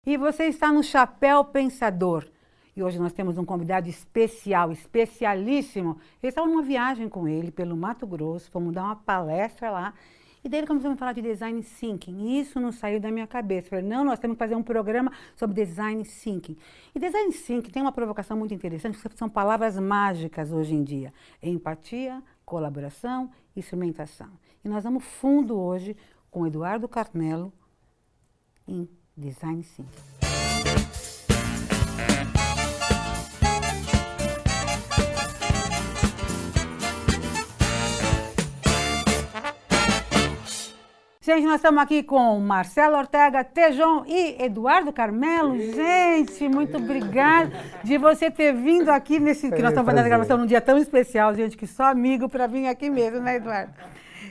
E você está no Chapéu Pensador. E hoje nós temos um convidado especial, especialíssimo. Eu estava numa viagem com ele pelo Mato Grosso, fomos dar uma palestra lá. E daí ele começou a me falar de design thinking. E isso não saiu da minha cabeça. Eu falei, não, nós temos que fazer um programa sobre design thinking. E design thinking tem uma provocação muito interessante, porque são palavras mágicas hoje em dia. Empatia, colaboração, instrumentação. E nós vamos fundo hoje com Eduardo Carmelo em design thinking. Gente, nós estamos aqui com Marcelo Ortega, Tejon e Eduardo Carmelo. Gente, muito obrigada de você ter vindo aqui nesse... que nós estamos fazendo a gravação num dia tão especial, gente, que só amigo para vir aqui mesmo, né, Eduardo?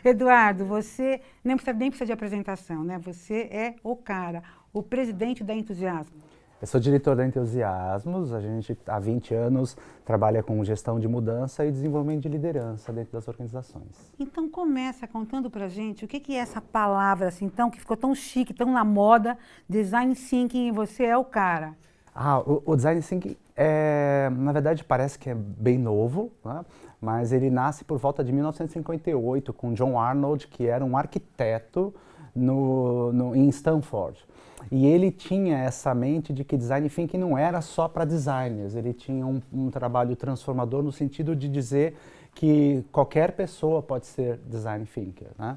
Eduardo, você nem precisa de apresentação, né? Você é o cara, o presidente da Entusiasmo. Eu sou diretor da Entusiasmos, a gente há 20 anos trabalha com gestão de mudança e desenvolvimento de liderança dentro das organizações. Então começa contando pra gente o que é essa palavra assim, então, que ficou tão chique, tão na moda, design thinking, e você é o cara. O design thinking, na verdade, parece que é bem novo, né? Mas ele nasce por volta de 1958 com John Arnold, que era um arquiteto em Stanford. E ele tinha essa mente de que design thinking não era só para designers, ele tinha um trabalho transformador no sentido de dizer que qualquer pessoa pode ser design thinker, né?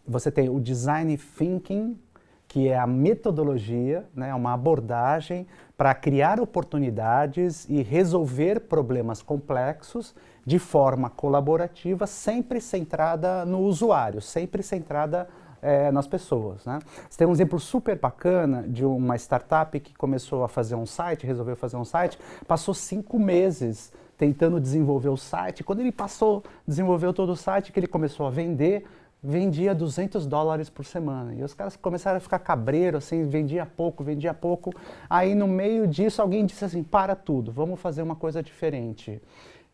Você tem o design thinking, que é a metodologia, né, uma abordagem para criar oportunidades e resolver problemas complexos de forma colaborativa, sempre centrada no usuário, sempre centrada nas pessoas, né? Você tem um exemplo super bacana de uma startup que começou a fazer um site, resolveu fazer um site, passou 5 meses tentando desenvolver o site. Quando ele desenvolveu todo o site, que ele começou a vender, vendia $200 por semana. E os caras começaram a ficar cabreiros, assim, vendia pouco. Aí no meio disso alguém disse assim, para tudo, vamos fazer uma coisa diferente.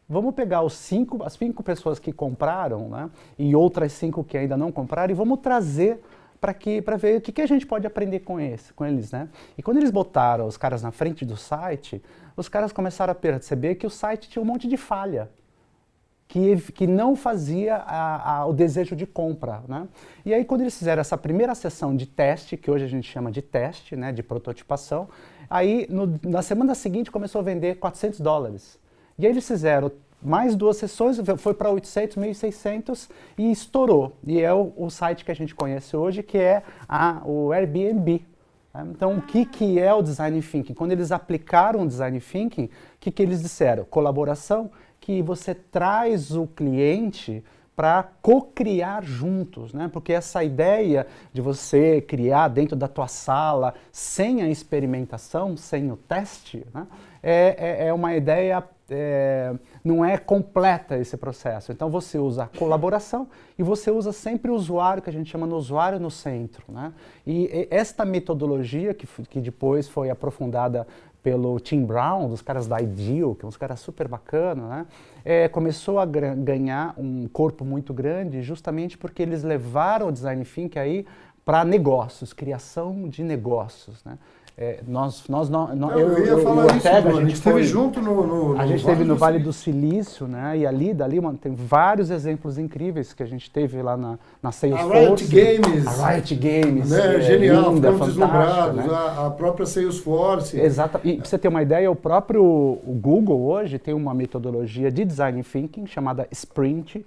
Vamos pegar as 5 pessoas que compraram, né, e outras 5 que ainda não compraram, e vamos trazer para ver o que a gente pode aprender com eles, né? E quando eles botaram os caras na frente do site, os caras começaram a perceber que o site tinha um monte de falha, que não fazia o desejo de compra, né? E aí quando eles fizeram essa primeira sessão de teste, que hoje a gente chama de teste, né, de prototipação, aí na semana seguinte começou a vender $400. E aí eles fizeram mais 2 sessões, foi para 800, 1.600 e estourou. E é o site que a gente conhece hoje, que é o Airbnb. Então, o que é o Design Thinking? Quando eles aplicaram o Design Thinking, o que eles disseram? Colaboração, que você traz o cliente para co-criar juntos, né? Porque essa ideia de você criar dentro da tua sala, sem a experimentação, sem o teste, né? É uma ideia, não é completa esse processo. Então você usa a colaboração e você usa sempre o usuário, que a gente chama no usuário no centro, né? E esta metodologia, que depois foi aprofundada pelo Tim Brown, dos caras da Ideal, que é uns caras super bacanas, né? Começou a ganhar um corpo muito grande justamente porque eles levaram o Design Thinking aí para negócios, criação de negócios, né? Eu ia falar isso, a gente esteve junto no a gente esteve no Vale do Silício, né? E dali, tem vários exemplos incríveis que a gente teve lá na Salesforce. A Riot Games, né? Genial, linda, ficamos deslumbrados, né? a própria Salesforce. Exato. E para você ter uma ideia, o Google hoje tem uma metodologia de Design Thinking chamada Sprint,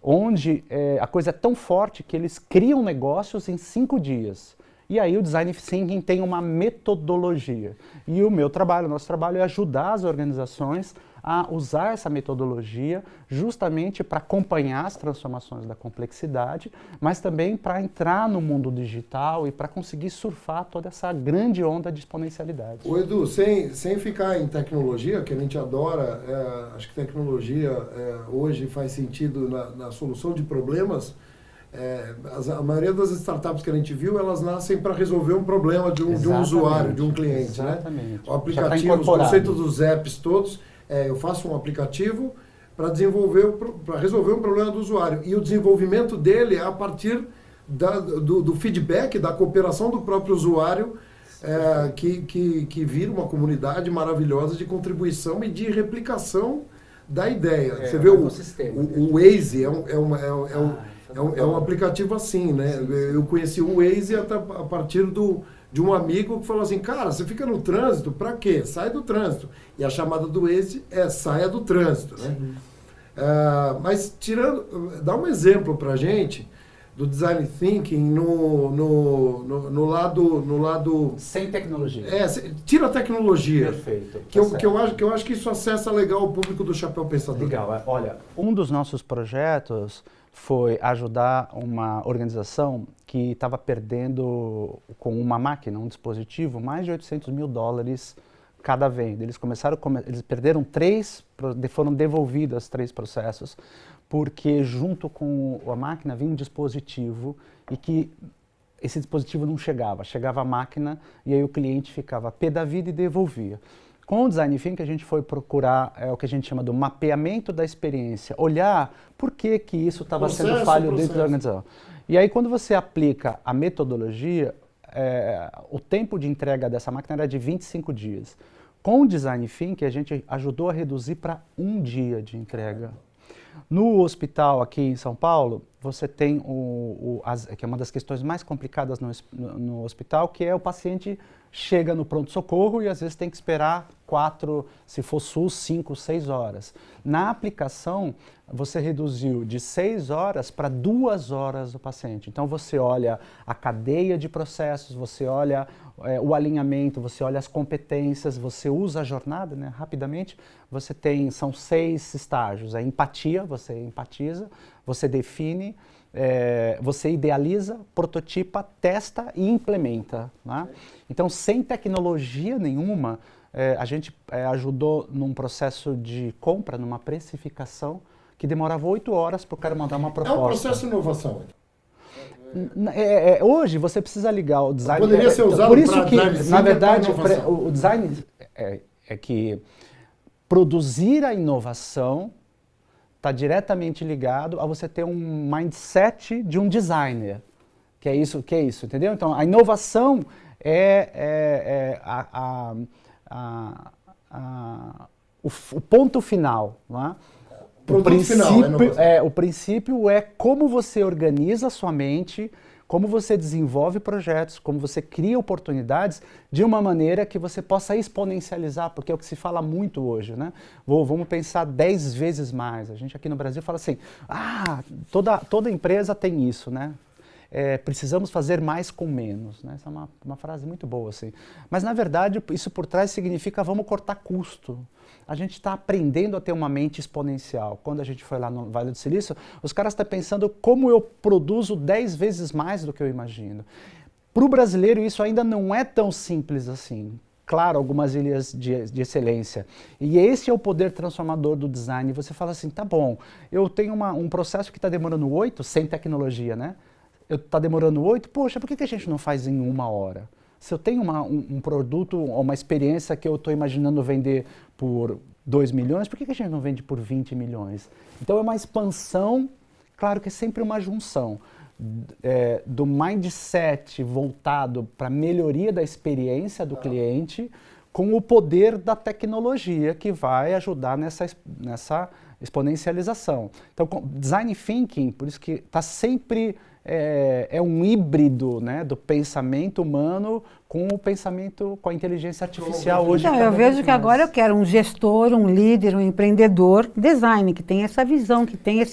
onde a coisa é tão forte que eles criam negócios em 5 dias. E aí o Design Thinking tem uma metodologia. E o nosso trabalho é ajudar as organizações a usar essa metodologia justamente para acompanhar as transformações da complexidade, mas também para entrar no mundo digital e para conseguir surfar toda essa grande onda de exponencialidade. Ô Edu, sem ficar em tecnologia, que a gente adora, acho que tecnologia hoje faz sentido na solução de problemas. A maioria das startups que a gente viu, elas nascem para resolver um problema de um usuário, de um cliente, exatamente, né? O aplicativo, os conceitos dos apps todos, eu faço um aplicativo para resolver um problema do usuário. E o desenvolvimento dele é a partir do feedback, da cooperação do próprio usuário que vira uma comunidade maravilhosa de contribuição e de replicação da ideia. Você vê o Waze é um aplicativo assim, né? Eu conheci o Waze a partir de um amigo que falou assim, cara, você fica no trânsito, pra quê? Sai do trânsito. E a chamada do Waze é saia do trânsito, né? Mas dá um exemplo pra gente do design thinking no lado sem tecnologia. Tira a tecnologia. Perfeito. Que eu acho que isso acessa legal o público do Chapéu Pensador. Legal. Olha, um dos nossos projetos foi ajudar uma organização que estava perdendo com uma máquina, um dispositivo, mais de $800 mil cada venda. Eles perderam 3, foram devolvidos 3 processos, porque junto com a máquina vinha um dispositivo e que esse dispositivo não chegava a máquina e aí o cliente ficava pé da vida e devolvia. Com o Design Thinking a gente foi procurar o que a gente chama do mapeamento da experiência, olhar por que isso estava sendo falho dentro da organização. E aí quando você aplica a metodologia, o tempo de entrega dessa máquina era de 25 dias. Com o Design Thinking a gente ajudou a reduzir para 1 dia de entrega. No hospital aqui em São Paulo, você tem que é uma das questões mais complicadas no hospital, que é o paciente chega no pronto-socorro e às vezes tem que esperar 4, se for SUS, 5, 6 horas. Na aplicação, você reduziu de 6 horas para 2 horas do paciente. Então você olha a cadeia de processos, você olha o alinhamento, você olha as competências, você usa a jornada, né, rapidamente. São 6 estágios. A empatia, você empatiza, você define, você idealiza, prototipa, testa e implementa. Né? Então, sem tecnologia nenhuma, a gente ajudou num processo de compra, numa precificação, que demorava 8 horas para o cara mandar uma proposta. É um processo de inovação. Hoje você precisa ligar o design. Poderia ser usado por isso que, design, na verdade, o design é que produzir a inovação está diretamente ligado a você ter um mindset de um designer, que é isso, entendeu? Então, a inovação o ponto final, não é? O princípio é como você organiza a sua mente, como você desenvolve projetos, como você cria oportunidades de uma maneira que você possa exponencializar, porque é o que se fala muito hoje, né? Vamos pensar 10 vezes mais. A gente aqui no Brasil fala assim, toda empresa tem isso, né? Precisamos fazer mais com menos, né? Essa é uma frase muito boa, assim. Mas, na verdade, isso por trás significa vamos cortar custo. A gente está aprendendo a ter uma mente exponencial. Quando a gente foi lá no Vale do Silício, os caras estão pensando como eu produzo 10 vezes mais do que eu imagino. Para o brasileiro, isso ainda não é tão simples assim. Claro, algumas ilhas de excelência. E esse é o poder transformador do design. Você fala assim, tá bom, eu tenho um processo que está demorando 8, sem tecnologia, né? Está demorando 8, poxa, por que a gente não faz em 1 hora? Se eu tenho um produto ou uma experiência que eu estou imaginando vender por 2 milhões, por que a gente não vende por 20 milhões? Então é uma expansão, claro que é sempre uma junção do mindset voltado para a melhoria da experiência do cliente com o poder da tecnologia que vai ajudar nessa exponencialização. Então, design thinking, por isso que está sempre... É um híbrido, né, do pensamento humano com o pensamento, com a inteligência artificial hoje. Então, eu vejo que agora eu quero um gestor, um líder, um empreendedor, design, que tem essa visão, que tem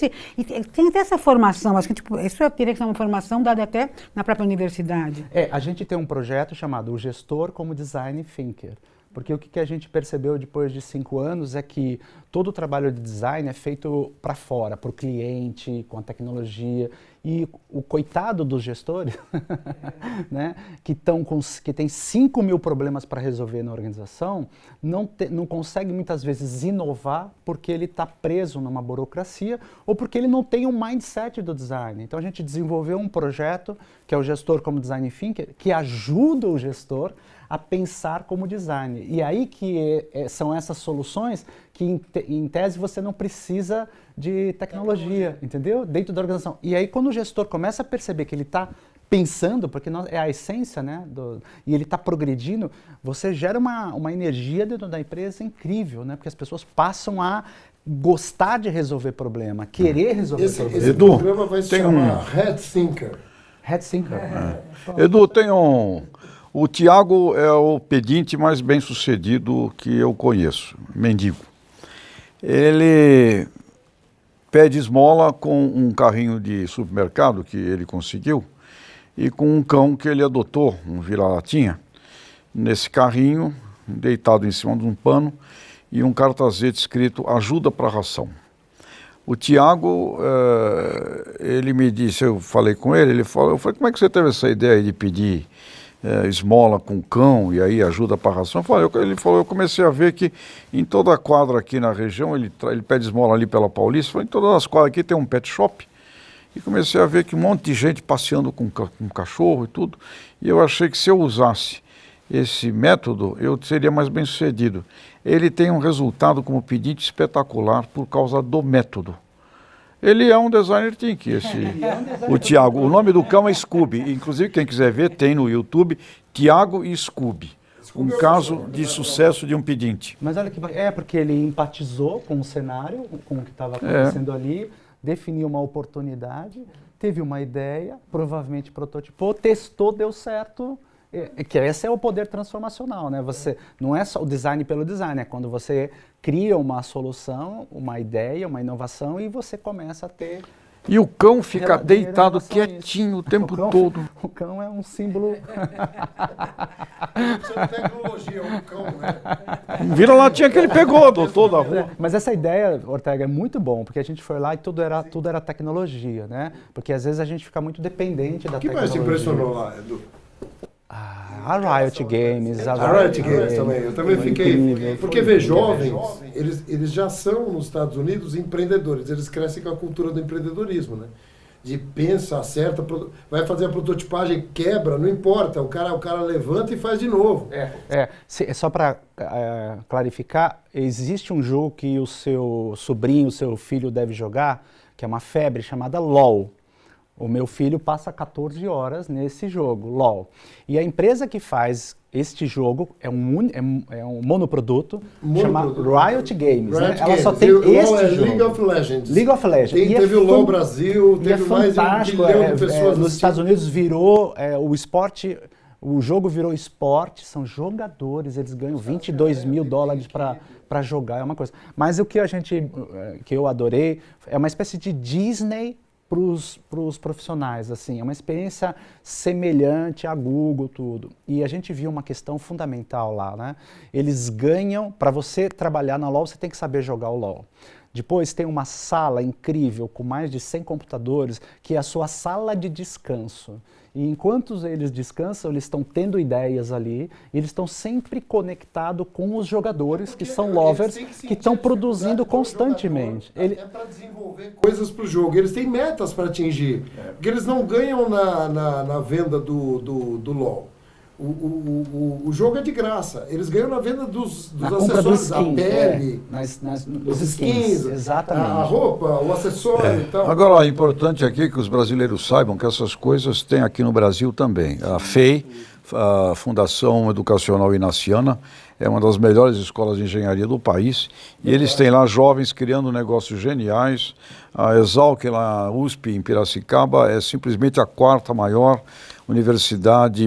tem até essa formação. Acho que isso teria que ser uma formação dada até na própria universidade. A gente tem um projeto chamado O Gestor como Design Thinker. Porque o que a gente percebeu depois de 5 anos é que todo o trabalho de design é feito para fora, para o cliente, com a tecnologia. E o coitado dos gestores, né, que tem 5 mil problemas para resolver na organização, não consegue muitas vezes inovar porque ele está preso numa burocracia ou porque ele não tem um mindset do design. Então a gente desenvolveu um projeto, que é o Gestor como Design Thinker, que ajuda o gestor a pensar como design. E aí que são essas soluções que, em tese, você não precisa de tecnologia, entendeu? Dentro da organização. E aí, quando o gestor começa a perceber que ele está pensando, porque é a essência, né? E ele está progredindo, você gera uma energia dentro da empresa incrível, né? Porque as pessoas passam a gostar de resolver problema, querer resolver problema. Esse Edu, programa vai se tem chamar Head Thinker. Head Thinker. Edu, o Tiago é o pedinte mais bem sucedido que eu conheço, mendigo. Ele pede esmola com um carrinho de supermercado que ele conseguiu e com um cão que ele adotou, um vira-latinha, nesse carrinho, deitado em cima de um pano, e um cartazete escrito ajuda para ração. O Tiago, ele me disse, eu falei com ele, eu falei, como é que você teve essa ideia de pedir esmola com cão e aí ajuda para ração? Ele falou, eu comecei a ver que em toda a quadra aqui na região, ele pede esmola ali pela Paulista, falei, em todas as quadras aqui tem um pet shop, e comecei a ver que um monte de gente passeando com cachorro e tudo, e eu achei que se eu usasse esse método, eu seria mais bem sucedido. Ele tem um resultado como pedinte espetacular por causa do método. Ele é um designer thinking, o Tiago. O nome do cão é Scooby. Inclusive, quem quiser ver, tem no YouTube, Tiago e Scooby. Um caso de sucesso de um pedinte. Mas olha que porque ele empatizou com o cenário, com o que estava acontecendo ali, definiu uma oportunidade, teve uma ideia, provavelmente prototipou, testou, deu certo. Que esse é o poder transformacional, né? Você não é só o design pelo design, é quando você cria uma solução, uma ideia, uma inovação e você começa a ter... E o cão fica deitado quietinho o tempo todo. O cão é um símbolo... Precisa de tecnologia, o cão, né? Vira-latinha que ele pegou, adotou da rua. Mas essa ideia, Ortega, é muito bom, porque a gente foi lá e tudo era tecnologia, né? Porque às vezes a gente fica muito dependente da tecnologia. O que mais te impressionou lá, Edu? A Riot Games. A Riot Games também. Eu também fiquei... incrível. Porque vê, jovens, eles já são, nos Estados Unidos, empreendedores. Eles crescem com a cultura do empreendedorismo, né? De pensa, acerta, vai fazer a prototipagem, quebra, não importa. O cara levanta e faz de novo. Só para clarificar, existe um jogo que o seu sobrinho, o seu filho deve jogar, que é uma febre, chamada LOL. O meu filho passa 14 horas nesse jogo, LOL. E a empresa que faz este jogo é um monoproduto, chama Riot Games. Né? Ela só tem este jogo. League of Legends. League of Legends. Teve o LOL Brasil, teve mais de 1 bilhão de pessoas nos Estados Unidos virou o esporte, o jogo virou esporte, são jogadores, eles ganham $22 mil para jogar, é uma coisa. Mas o que que eu adorei é uma espécie de Disney para os profissionais, assim, é uma experiência semelhante a Google, tudo. E a gente viu uma questão fundamental lá, né? Eles ganham, para você trabalhar na LOL, você tem que saber jogar o LOL. Depois tem uma sala incrível com mais de 100 computadores, que é a sua sala de descanso. E enquanto eles descansam, eles estão tendo ideias ali, e eles estão sempre conectados com os jogadores, que são lovers, que estão produzindo constantemente. É para desenvolver coisas para o jogo. Eles têm metas para atingir. Porque eles não ganham na venda do LoL. O jogo é de graça. Eles ganham na venda dos acessórios, a pele, dos skins, exatamente. A roupa, o acessório e tal. Agora, é importante aqui que os brasileiros saibam que essas coisas tem aqui no Brasil também. A FEI, a Fundação Educacional Inaciana, é uma das melhores escolas de engenharia do país, e eles têm lá jovens criando negócios geniais. A Exalc, lá, a USP, em Piracicaba, é simplesmente a 4ª maior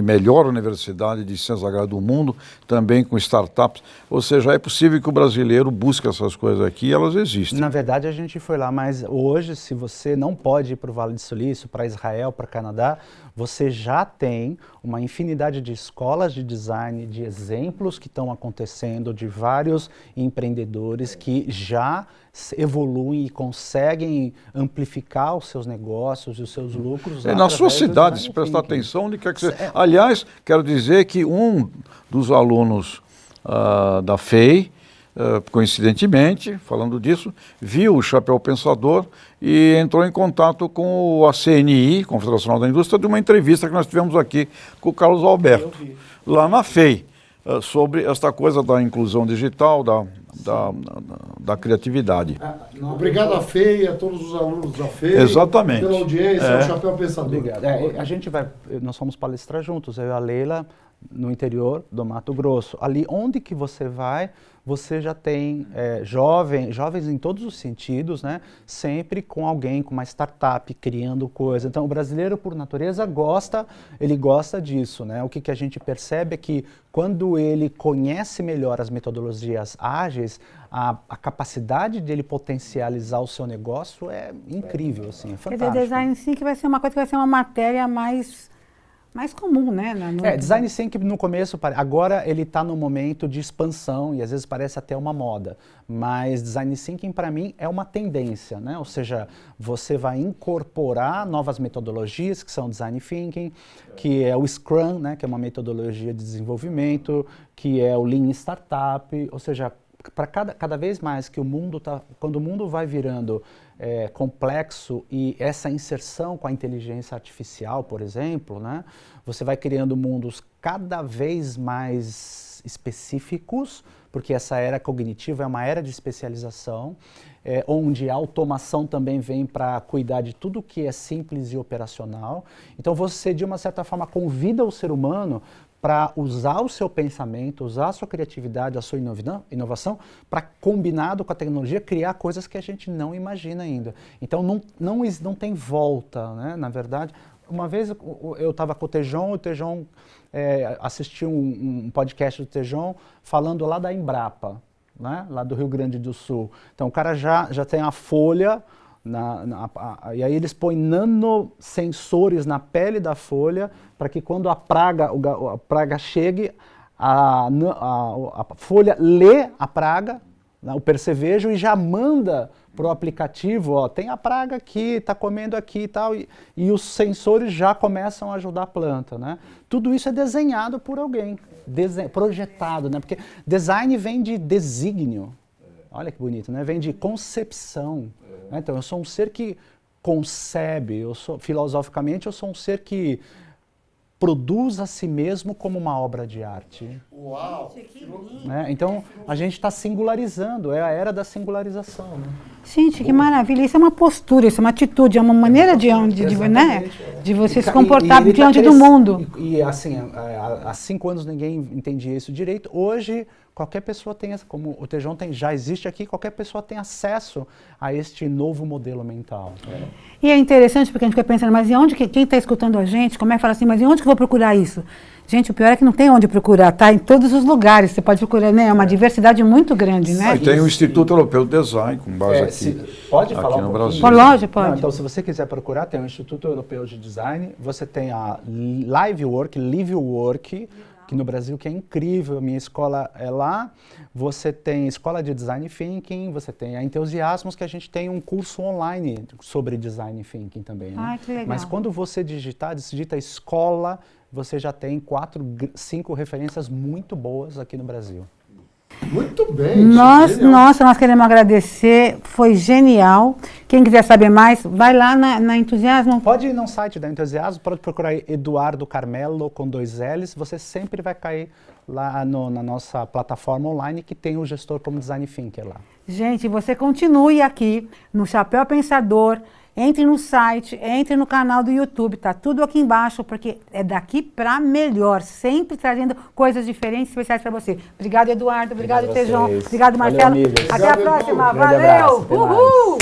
melhor universidade de ciências agrárias do mundo, também com startups. Ou seja, é possível que o brasileiro busque essas coisas aqui, elas existem. Na verdade, a gente foi lá, mas hoje, se você não pode ir para o Vale do Silício, para Israel, para Canadá, você já tem uma infinidade de escolas de design, de exemplos que estão acontecendo, de vários empreendedores que já evoluem e conseguem amplificar os seus negócios e os seus lucros. Na sua cidade, se prestar atenção, onde quer que seja. Aliás, quero dizer que um dos alunos da FEI, coincidentemente, falando disso, viu o Chapéu Pensador e entrou em contato com a CNI, Confederação Nacional da Indústria, de uma entrevista que nós tivemos aqui com o Carlos Alberto, lá na FEI, sobre esta coisa da inclusão digital, da da criatividade. Obrigado à FEI e a todos os alunos da FEI. Exatamente. Pela audiência, ao Chapéu Pensador. Obrigado. Nós fomos palestrar juntos, eu e a Leila, no interior do Mato Grosso. Ali onde que você vai, você já tem jovens em todos os sentidos, né? Sempre com alguém, com uma startup, criando coisa. Então o brasileiro, por natureza, gosta disso, né? O que a gente percebe é que quando ele conhece melhor as metodologias ágeis, a capacidade dele potencializar o seu negócio é incrível, assim, é fantástico. Quer dizer, design sim que vai ser uma coisa que vai ser uma matéria mais comum, né? Design Thinking no começo, agora ele está no momento de expansão e às vezes parece até uma moda, mas Design Thinking para mim é uma tendência, né? Ou seja, você vai incorporar novas metodologias que são Design Thinking, que é o Scrum, né? Que é uma metodologia de desenvolvimento, que é o Lean Startup, ou seja, para cada vez mais que quando o mundo vai virando complexo e essa inserção com a inteligência artificial, por exemplo, né, você vai criando mundos cada vez mais específicos, porque essa era cognitiva é uma era de especialização, onde a automação também vem para cuidar de tudo que é simples e operacional. Então você, de uma certa forma, convida o ser humano para usar o seu pensamento, usar a sua criatividade, a sua inovação, para, combinado com a tecnologia, criar coisas que a gente não imagina ainda. Então, não tem volta, né? Na verdade, uma vez eu estava com o Tejon assisti um podcast do Tejon falando lá da Embrapa, né? Lá do Rio Grande do Sul. Então, o cara já tem a folha, e aí eles põem nanosensores na pele da folha para que quando a praga chegue, a folha lê a praga, né, o percevejo, e já manda para o aplicativo, ó, tem a praga aqui, está comendo aqui e tal, e os sensores já começam a ajudar a planta, né? Tudo isso é desenhado por alguém, projetado, né? Porque design vem de desígnio, olha que bonito, né? Vem de concepção. Então, eu sou um ser que concebe, filosoficamente, eu sou um ser que produz a si mesmo como uma obra de arte. Uau! Né? Então, a gente está singularizando, é a era da singularização. Né? Gente, que maravilha. Isso é uma postura, isso é uma atitude, é uma maneira de você se comportar diante do mundo. E assim, há 5 anos ninguém entendia isso direito. Hoje, qualquer pessoa tem, como o Tejon já existe aqui, qualquer pessoa tem acesso a este novo modelo mental. E é interessante porque a gente fica pensando, mas e onde quem está escutando a gente, como é que fala assim, mas e onde que eu vou procurar isso? Gente, o pior é que não tem onde procurar, tá? Em todos os lugares você pode procurar, né? É uma diversidade muito grande, né? E tem o Instituto Europeu de Design, com base aqui. Pode falar no um Brasil. Pode. Não, então, se você quiser procurar, tem o Instituto Europeu de Design, você tem a Live Work, que no Brasil que é incrível, a minha escola é lá, você tem Escola de Design Thinking, você tem a Entusiasmos, que a gente tem um curso online sobre Design Thinking também. Né? Ai, que legal. Mas quando você digita escola, você já tem 4, 5 referências muito boas aqui no Brasil. Muito bem. Nós queremos agradecer, foi genial. Quem quiser saber mais, vai lá na Entusiasmo. Pode ir no site da Entusiasmo, pode procurar Eduardo Carmelo com 2 L's, você sempre vai cair lá na nossa plataforma online que tem o gestor como Design Thinker lá. Gente, você continue aqui no Chapéu Pensador, entre no site, entre no canal do YouTube, tá tudo aqui embaixo, porque é daqui para melhor, sempre trazendo coisas diferentes, especiais para você. Obrigado, Eduardo, obrigado, Tejon, obrigado, Marcelo. Valeu, até a próxima, Edu. valeu! Uhul!